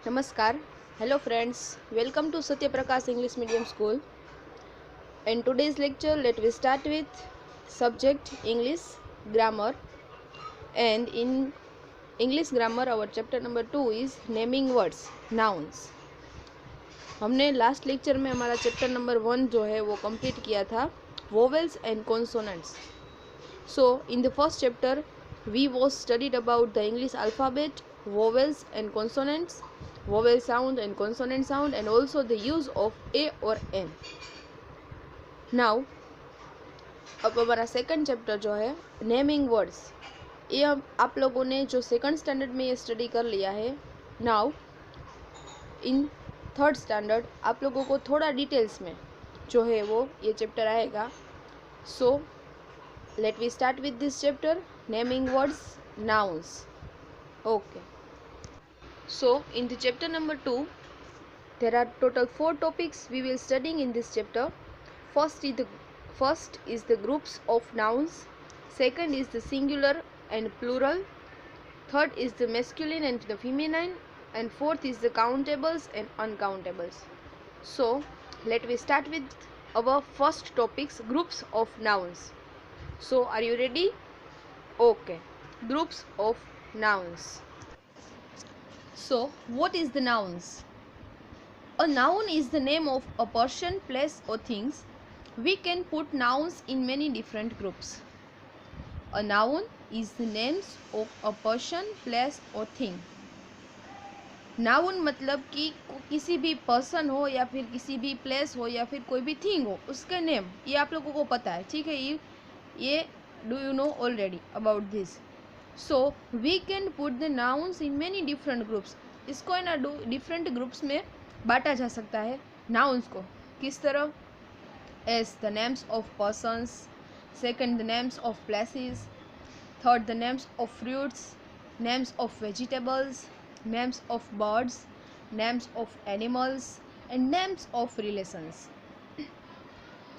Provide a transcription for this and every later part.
Namaskar. Hello friends. Welcome to Satya Prakash English Medium School. In today's lecture, let me start with subject English grammar. And in English grammar, our chapter number 2 is naming words, nouns. हमने last lecture में हमारा chapter number 1 जो है वो complete किया था, vowels and consonants. So in the first chapter, we was studied about the English alphabet, vowels and consonants, vowel sound and consonant sound, and also the use of a or n. Now अब हमारा second chapter जो है naming words, ये हम आप लोगों ने जो सेकंड स्टैंडर्ड में ये स्टडी कर लिया है. नाउ इन थर्ड स्टैंडर्ड आप लोगों को थोड़ा डिटेल्स में जो है वो ये चैप्टर आएगा. सो let me start with this chapter, naming words, nouns. Okay, so in the chapter number 2 there are total 4 topics we will studying in this chapter. First is the groups of nouns, second is the singular and plural, third is the masculine and the feminine, and fourth is the countables and uncountables. So let me start with our first topics, groups of nouns. So are you ready? Okay, groups of nouns. So what is the nouns? A noun is the name of a person, place or things. We can put nouns in many different groups. A noun is the names of a person, place or thing. Noun मतलब कि किसी भी person हो या फिर किसी भी place हो या फिर कोई भी थिंग हो, उसके नेम, ये आप लोगों को पता है, ठीक है. ये do you know already about this. So we can put the nouns in many different groups. इसको है ना डिफरेंट ग्रुप्स में बांटा जा सकता है नाउन्स को. किस तरह? As the names of persons, second the names of places, third the names of fruits, names of vegetables, names of birds, names of animals and names of relations.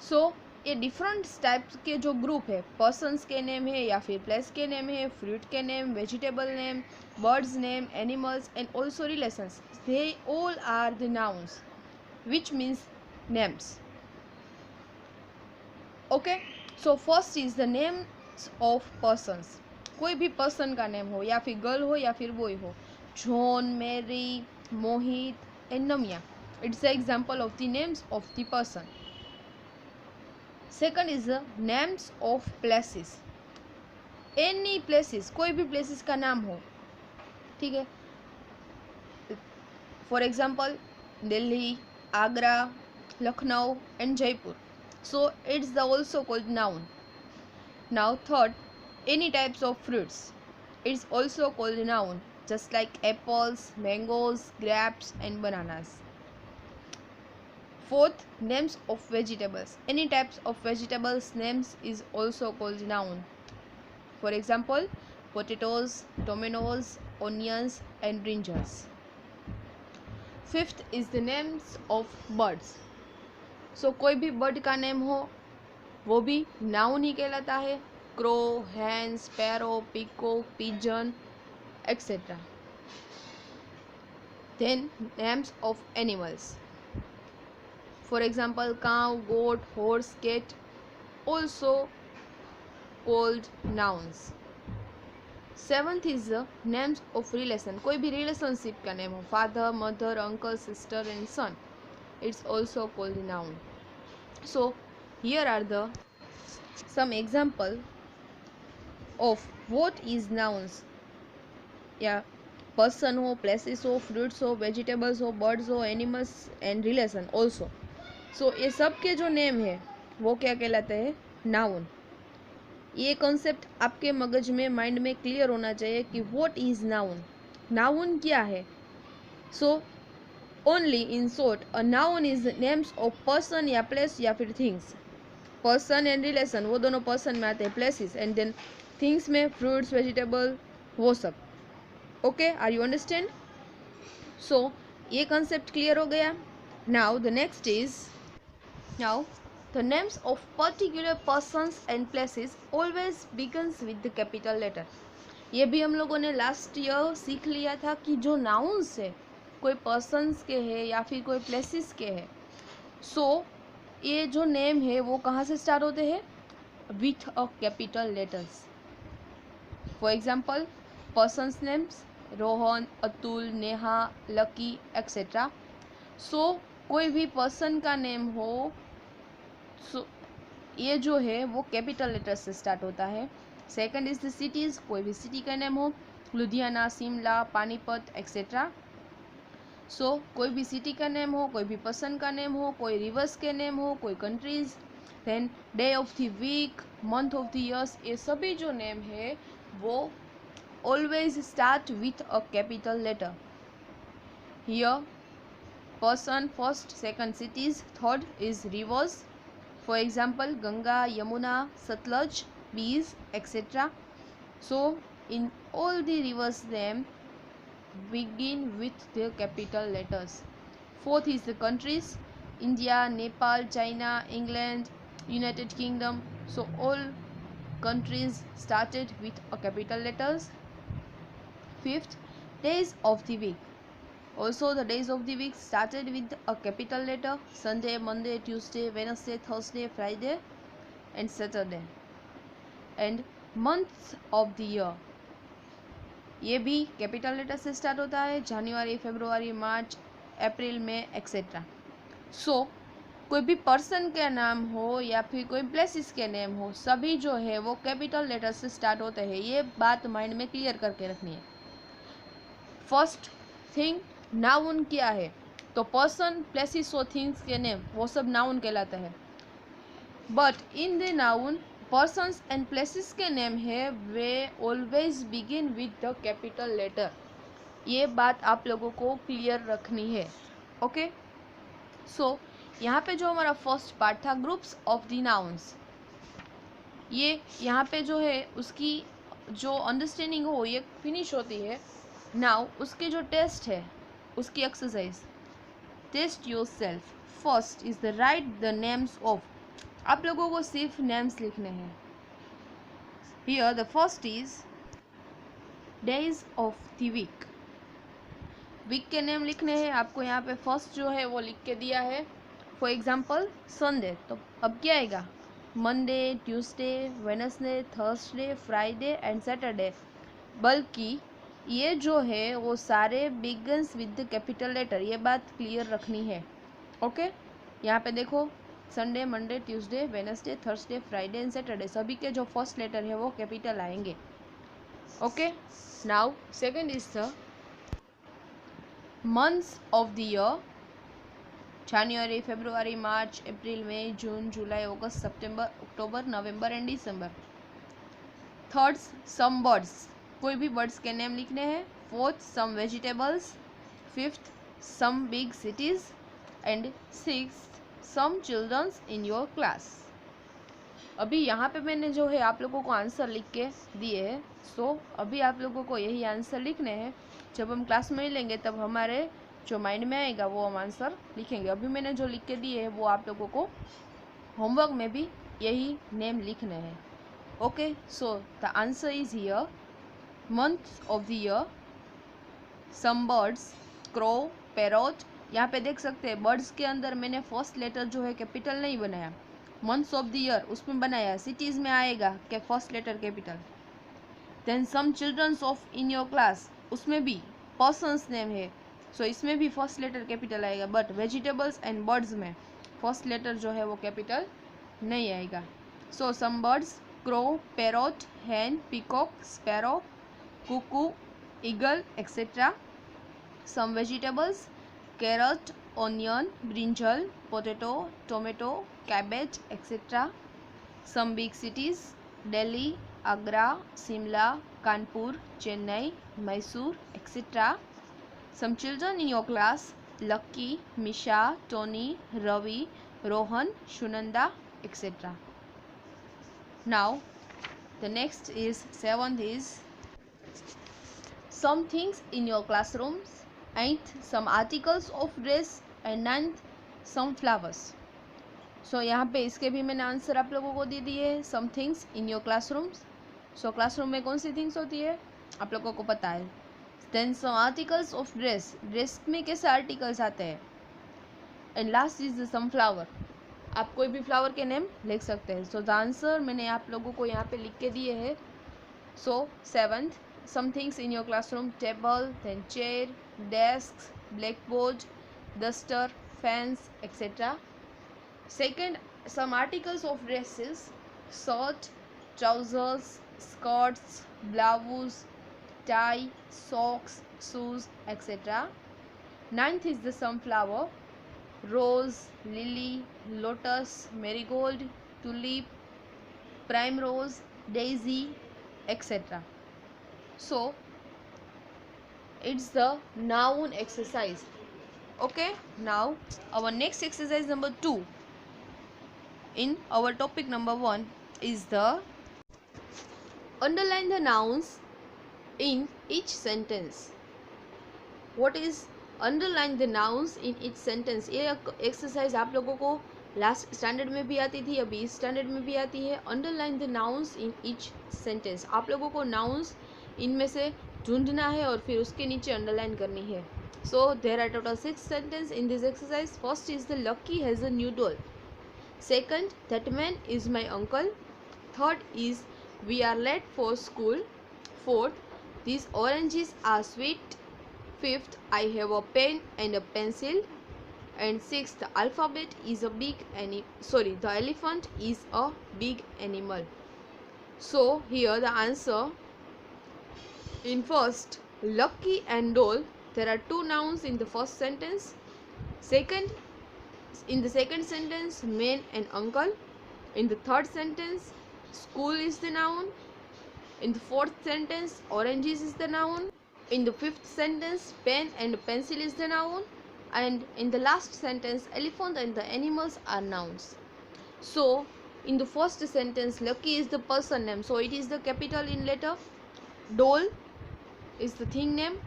So ये different types के जो group है, persons के name है या फिर place के name है, फ्रूट के name, vegetable name, birds name, animals and also relations, they all are the nouns which means names. Okay, so first is the names of persons. कोई भी पर्सन का नेम हो या फिर गर्ल हो या फिर बॉय हो, John, Mary, Mohit and Namya. It's the example of the names of the person. Second is the names of places. Any places, कोई भी places का नाम हो, ठीक है. For example, Delhi, Agra, Lucknow and Jaipur. So it's the also called noun. Now third, any types of fruits. It's also called noun, just like apples, mangoes, grapes and bananas. Fourth, names of vegetables. Any types of vegetables names is also called noun. For example, potatoes, tomatoes, onions and brinjals. Fifth is the names of birds. So कोई भी bird का name हो वो भी noun ही कहलाता है. Crow, hen, sparrow, peacock, pigeon, etc. Then names of animals. For example, cow, goat, horse, cat, also called nouns. Seventh is the names of relation. कोई भी relationship का name हो, father, mother, uncle, sister and son, it's also called noun. So here are the some example of what is nouns. या person हो, places हो, fruits हो, vegetables हो, birds हो, एनिमल्स एंड रिलेशन ऑल्सो. सो ये सब के जो नेम है वो क्या कहलाते हैं? नाउन. ये कॉन्सेप्ट आपके मगज में, माइंड में क्लियर होना चाहिए कि व्हाट इज नाउन, नाउन क्या है. So only in short, a noun is names of person या प्लेस या फिर थिंग्स. पर्सन एंड रिलेशन वो दोनों पर्सन में आते हैं, प्लेसेस एंड देन थिंग्स में फ्रूट्स, वेजिटेबल, वो सब. Okay, are you understand? So ये कंसेप्ट क्लियर हो गया. Now the next is, now the names of particular persons and places always begins with the capital letter. ये भी हम लोगों ने लास्ट ईयर सीख लिया था कि जो नाउन्स है कोई पर्सन्स के है या फिर कोई प्लेसेस के है, सो ये जो नेम है वो कहाँ से स्टार्ट होते हैं, with a capital letters. For example persons names Rohan, Atul, Neha, Lucky etcetera. So कोई भी पर्सन का नेम हो, सो ये जो है वो कैपिटल लेटर से स्टार्ट होता है। सेकंड इज द सिटीज़, कोई भी सिटी का नेम हो, लुधियाना, शिमला, पानीपत एक्सेट्रा। सो कोई भी सिटी का नेम हो, कोई भी पर्सन का नेम हो, कोई रिवर्स के नेम हो, कोई countries. Then day of the week, month of the years, ये सभी जो नेम है वो always start with a capital letter. Here person first, second cities, third is rivers, for example Ganga, Yamuna, Satluj, Bees etc. So in all the rivers name begin with the capital letters. Fourth is the countries, India, Nepal, China, England, United Kingdom. So all countries started with a capital letters. Fifth, days of the week. Also the days of the week started with a capital letter. Sunday, Monday, Tuesday, Wednesday, Thursday, Friday and Saturday. And months of the year, ये भी capital letter से start होता है, जनवरी, February, March, April, मई etcetera. So कोई भी person के नाम हो या फिर कोई प्लेसेस के नेम हो, सभी जो है वो कैपिटल लेटर से स्टार्ट होते हैं। ये बात माइंड में क्लियर करके रखनी है। फर्स्ट थिंग, नाउन क्या है, तो पर्सन, प्लेसेस और थिंग्स के नेम वो सब नाउन कहलाता है। But in the noun persons and places के नेम है वे always begin with the capital letter. ये बात आप लोगों को क्लियर रखनी है। ओके, सो यहाँ पे जो हमारा फर्स्ट पार्ट था ग्रुप्स ऑफ द नाउन्स, ये यहाँ पे जो है उसकी जो अंडरस्टैंडिंग हो ये फिनिश होती है। नाउ उसके जो टेस्ट है उसकी exercise, test yourself. First is the right the names of, आप लोगों को सिर्फ नेम्स लिखने हैं। Here the first is days of the week, week के नेम लिखने हैं आपको। यहाँ पे फर्स्ट जो है वो लिख के दिया है। फॉर एग्जाम्पल संडे, तो अब क्या आएगा, Monday, Tuesday, Wednesday, Thursday, Friday and Saturday. बल्कि ये जो है वो सारे begins with the capital letter, ये बात क्लियर रखनी है। ओके, यहाँ पे देखो Sunday, Monday, Tuesday, Wednesday, Thursday, Friday and Saturday, सभी के जो फर्स्ट लेटर है वो कैपिटल आएंगे। Okay, now second is the months of the year, January, February, March, April, May, June, July, August, September, October, November and December. Third, some birds, कोई भी birds के name लिखने हैं। Fourth, some vegetables. Fifth, some big cities and sixth, some childrens in your class. अभी यहाँ पे मैंने जो है आप लोगों को आंसर लिख के दिए हैं। सो अभी आप लोगों को यही आंसर लिखने हैं। जब हम क्लास में लेंगे तब हमारे जो माइंड में आएगा वो हम आंसर लिखेंगे। अभी मैंने जो लिख के दिए है वो आप लोगों को होमवर्क में भी यही नेम लिखने हैं। Okay, so the answer is here, months of the year, some birds, crow, parrot. यहाँ पे देख सकते हैं बर्ड्स के अंदर मैंने फर्स्ट लेटर जो है कैपिटल नहीं बनाया, मंथ्स ऑफ द ईयर उसमें बनाया। सिटीज़ में आएगा कि first letter capital. Then some childrens of in your class, उसमें भी पर्सन्स नेम है, सो इसमें भी फर्स्ट लेटर कैपिटल आएगा। बट वेजिटेबल्स एंड बर्ड्स में फर्स्ट लेटर जो है वो कैपिटल नहीं आएगा। So some birds, crow, parrot, hen, peacock, sparrow, cuckoo, eagle etcetera. Some vegetables, carrot, onion, brinjal, potato, tomato, cabbage etc. Some big cities, Delhi, Agra, Simla, Kanpur, Chennai, Mysore etc. Some children in your class, Lucky, Misha, Tony, Ravi, Rohan, Shunanda etc. Now the next is seventh is some things in your classrooms. Eighth, some articles of dress. And ninth, some flowers. सो यहाँ पे इसके भी मैंने answer आप लोगों को दे दिए है। Some things in your classrooms, so classroom में कौन सी थिंग्स होती है आप लोगों को पता है, then some articles of dress, dress में कैसे आर्टिकल्स आते हैं, and last is the some flower, आप कोई भी फ्लावर के नेम लिख सकते हैं. सो द आंसर मैंने आप लोगों को यहाँ पे लिख के दिए हैं. सो 7th, some things in your classroom, table, then chair, desks, blackboard, duster, fans, etc. Second, some articles of dresses, shirt, trousers, skirts, blouse, tie, socks, shoes, etc. 9th is the sunflower, rose, lily, lotus, marigold, tulip, primrose, daisy, etc. So it's the noun exercise. Okay, now our next exercise number 2 in our topic number 1 is the underline the nouns in each sentence. What is underline the nouns in each sentence? ये exercise आप लोगों को last standard में भी आती थी, अभी इस स्टैंडर्ड में भी आती है. Underline the nouns in each sentence. आप लोगों को नाउन्स इनमें से ढूंढना है और फिर उसके नीचे अंडरलाइन करनी है. So there are total 6 sentence in this exercise. First is the Lucky has a new doll. Second, that man is my uncle. Third is we are late for school. Fourth, these oranges are sweet. Fifth, I have a pen and a pencil. And sixth, the alphabet is a the elephant is a big animal. So here the answer in first, lucky and doll, there are two nouns in the first sentence. Second, in the second sentence, man and uncle. In the third sentence, school is the noun. In the fourth sentence, oranges is the noun. In the fifth sentence, pen and pencil is the noun. And in the last sentence, elephant and the animals are nouns. So in the first sentence, lucky is the person name, so it is the capital in letter. Doll is the thing name.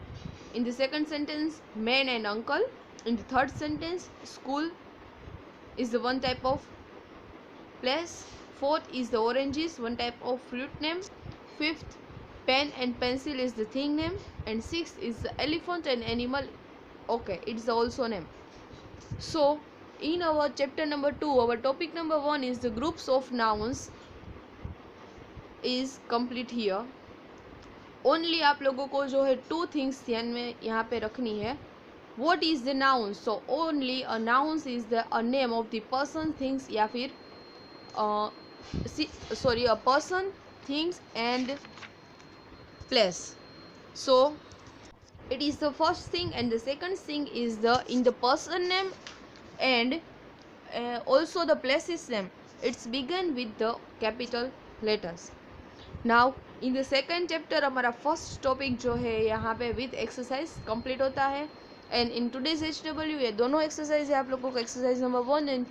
In the second sentence, man and uncle. In the third sentence, school is the one type of place. Fourth is the oranges, one type of fruit name. Fifth, pen and pencil is the thing name. And sixth is the elephant and animal. Okay, it's also name. So in our chapter number 2, our topic number 1 is the groups of nouns is complete here. Only आप लोगों को जो है 2 things ध्यान में यहाँ पे रखनी है. What is the noun? So only a nouns is the a name of the person, things या फिर a person, things and place. So it is the first thing, and the second thing is the in the person name and also the place's name. It's begun with the capital letters. Now in the second chapter हमारा first topic जो है यहाँ पे with exercise complete होता है. And in today's HW ये दोनों exercise है आप लोगों को, exercise number 1 and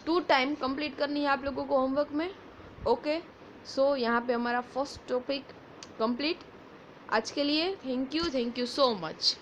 2 time complete करनी है आप लोगों को होमवर्क में. ओके, सो यहाँ पे हमारा फर्स्ट टॉपिक कंप्लीट. आज के लिए थैंक यू सो मच.